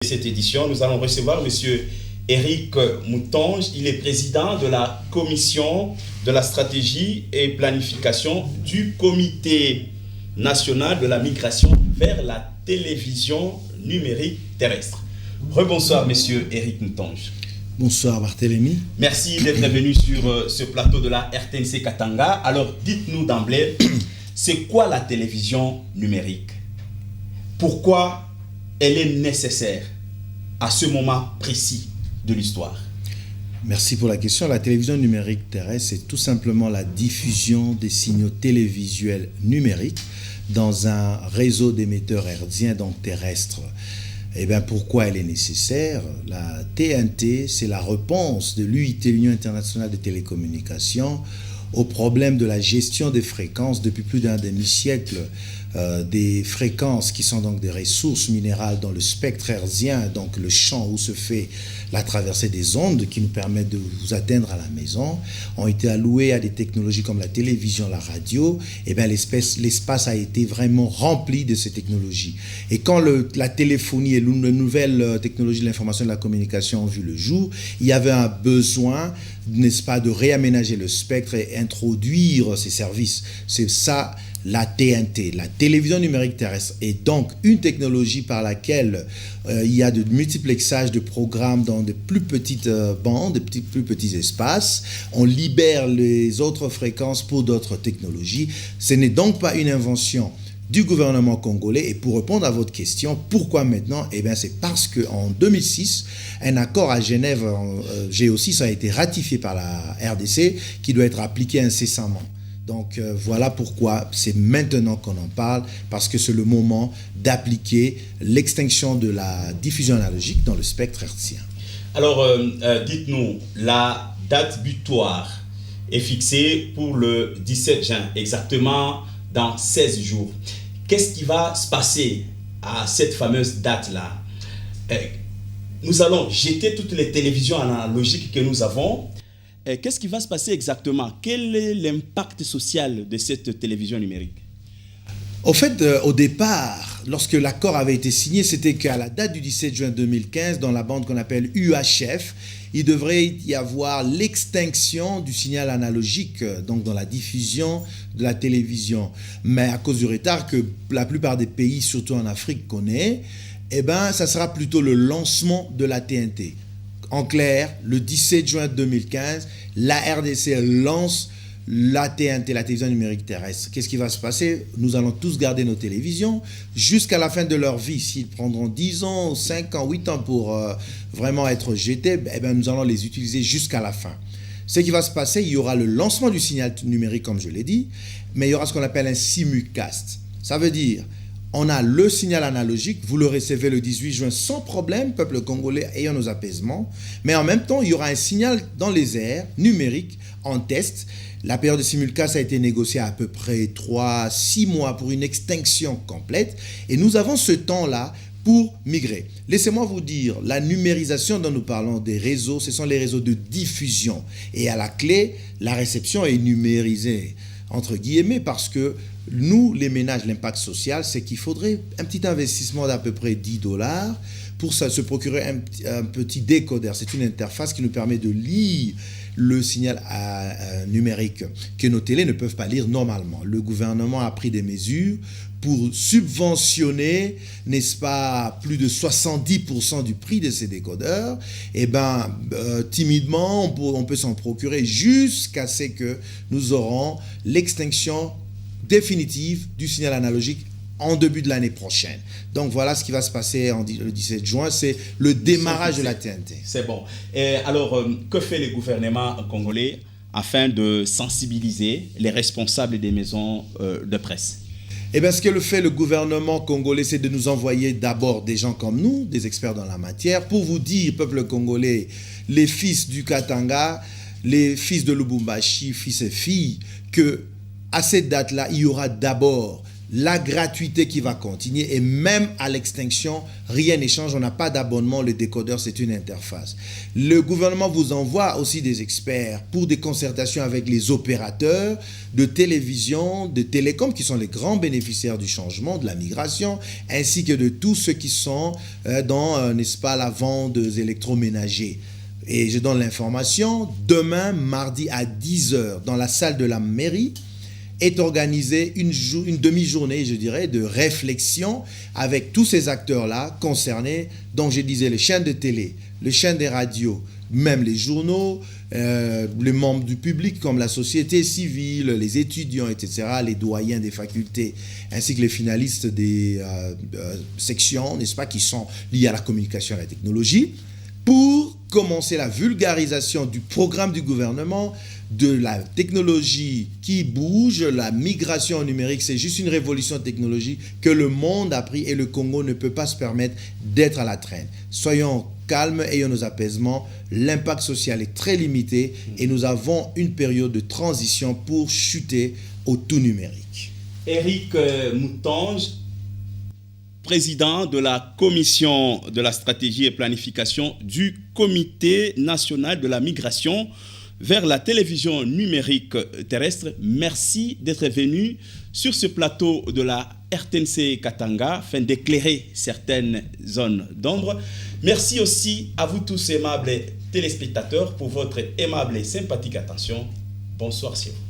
Cette édition, nous allons recevoir Monsieur Éric Moutonge. Il est président de la commission de la stratégie et planification du Comité national de la migration vers la télévision numérique terrestre. Rebonsoir Monsieur Éric Moutonge. Bonsoir Barthélémy. Merci d'être venu sur ce plateau de la RTNC Katanga. Alors dites-nous d'emblée, c'est quoi la télévision numérique? Pourquoi elle est nécessaire à ce moment précis de l'histoire? Merci pour la question. La télévision numérique terrestre, c'est tout simplement la diffusion des signaux télévisuels numériques dans un réseau d'émetteurs hertziens, donc terrestres. Et bien, pourquoi elle est nécessaire? La TNT, c'est la réponse de l'UIT, l'Union internationale des télécommunications, au problème de la gestion des fréquences depuis plus d'un demi-siècle. Des fréquences qui sont donc des ressources minérales dans le spectre hertzien, donc le champ où se fait la traversée des ondes qui nous permettent de vous atteindre à la maison, ont été allouées à des technologies comme la télévision, la radio. Et bien l'espace a été vraiment rempli de ces technologies. Et quand la téléphonie et les nouvelles technologies de l'information et de la communication ont vu le jour, il y avait un besoin, n'est-ce pas, de réaménager le spectre et introduire ces services. C'est ça la TNT, la télévision numérique terrestre, est donc une technologie par laquelle il y a de multiplexage de programmes dans de plus petites bandes, de plus petits espaces. On libère les autres fréquences pour d'autres technologies. Ce n'est donc pas une invention du gouvernement congolais. Et pour répondre à votre question, pourquoi maintenant? Eh bien, c'est parce qu'en 2006, un accord à Genève, GO6, a été ratifié par la RDC, qui doit être appliqué incessamment. Donc voilà pourquoi c'est maintenant qu'on en parle, parce que c'est le moment d'appliquer l'extinction de la diffusion analogique dans le spectre hertzien. Alors, dites-nous, la date butoir est fixée pour le 17 juin, exactement dans 16 jours. Qu'est-ce qui va se passer à cette fameuse date-là? Nous allons jeter toutes les télévisions analogiques que nous avons. Qu'est-ce qui va se passer exactement? Quel est l'impact social de cette télévision numérique? Au fait, au départ, lorsque l'accord avait été signé, c'était qu'à la date du 17 juin 2015, dans la bande qu'on appelle UHF, il devrait y avoir l'extinction du signal analogique, donc dans la diffusion de la télévision. Mais à cause du retard que la plupart des pays, surtout en Afrique, connaissent, eh ben, ça sera plutôt le lancement de la TNT. En clair, le 17 juin 2015, la RDC lance la TNT, la télévision numérique terrestre. Qu'est-ce qui va se passer? Nous allons tous garder nos télévisions jusqu'à la fin de leur vie. S'ils prendront 10 ans, 5 ans, 8 ans pour vraiment être jetés, eh bien, nous allons les utiliser jusqu'à la fin. Ce qui va se passer, il y aura le lancement du signal numérique, comme je l'ai dit, mais il y aura ce qu'on appelle un simulcast. Ça veut dire, on a le signal analogique, vous le recevez le 18 juin sans problème, peuple congolais ayant nos apaisements, mais en même temps, il y aura un signal dans les airs, numérique, en test. La période de simulcast a été négociée à peu près 3-6 mois pour une extinction complète, et nous avons ce temps-là pour migrer. Laissez-moi vous dire, la numérisation dont nous parlons des réseaux, ce sont les réseaux de diffusion, et à la clé, la réception est numérisée, entre guillemets, parce que nous, les ménages, l'impact social, c'est qu'il faudrait un petit investissement d'à peu près $10 pour se procurer un petit décodeur. C'est une interface qui nous permet de lire le signal numérique que nos télés ne peuvent pas lire normalement. Le gouvernement a pris des mesures pour subventionner, n'est-ce pas, plus de 70% du prix de ces décodeurs. Et bien, timidement, on peut s'en procurer jusqu'à ce que nous aurons l'extinction définitive du signal analogique en début de l'année prochaine. Donc voilà ce qui va se passer le 17 juin, c'est le démarrage de la TNT. C'est bon. Et alors, que fait le gouvernement congolais afin de sensibiliser les responsables des maisons de presse? Eh bien, ce que fait le gouvernement congolais, c'est de nous envoyer d'abord des gens comme nous, des experts dans la matière, pour vous dire, peuple congolais, les fils du Katanga, les fils de Lubumbashi, fils et filles, que à cette date-là, il y aura d'abord la gratuité qui va continuer et même à l'extinction, rien n'échange, on n'a pas d'abonnement, le décodeur c'est une interface. Le gouvernement vous envoie aussi des experts pour des concertations avec les opérateurs de télévision, de télécom qui sont les grands bénéficiaires du changement, de la migration, ainsi que de tous ceux qui sont dans, n'est-ce pas, la vente des électroménagers. Et je donne l'information, demain, mardi à 10h, dans la salle de la mairie, est organisée une demi-journée, je dirais, de réflexion avec tous ces acteurs-là concernés, dont je disais les chaînes de télé, les chaînes des radios, même les journaux, les membres du public comme la société civile, les étudiants, etc., les doyens des facultés, ainsi que les finalistes des sections, n'est-ce pas, qui sont liés à la communication et à la technologie, pour commencer la vulgarisation du programme du gouvernement, de la technologie qui bouge, la migration numérique, c'est juste une révolution technologique que le monde a pris et le Congo ne peut pas se permettre d'être à la traîne. Soyons calmes, ayons nos apaisements, l'impact social est très limité et nous avons une période de transition pour chuter au tout numérique. Éric Moutange, président de la commission de la stratégie et planification du Comité national de la migration vers la télévision numérique terrestre. Merci d'être venu sur ce plateau de la RTNC Katanga afin d'éclairer certaines zones d'ombre. Merci aussi à vous tous, aimables téléspectateurs, pour votre aimable et sympathique attention. Bonsoir sur vous.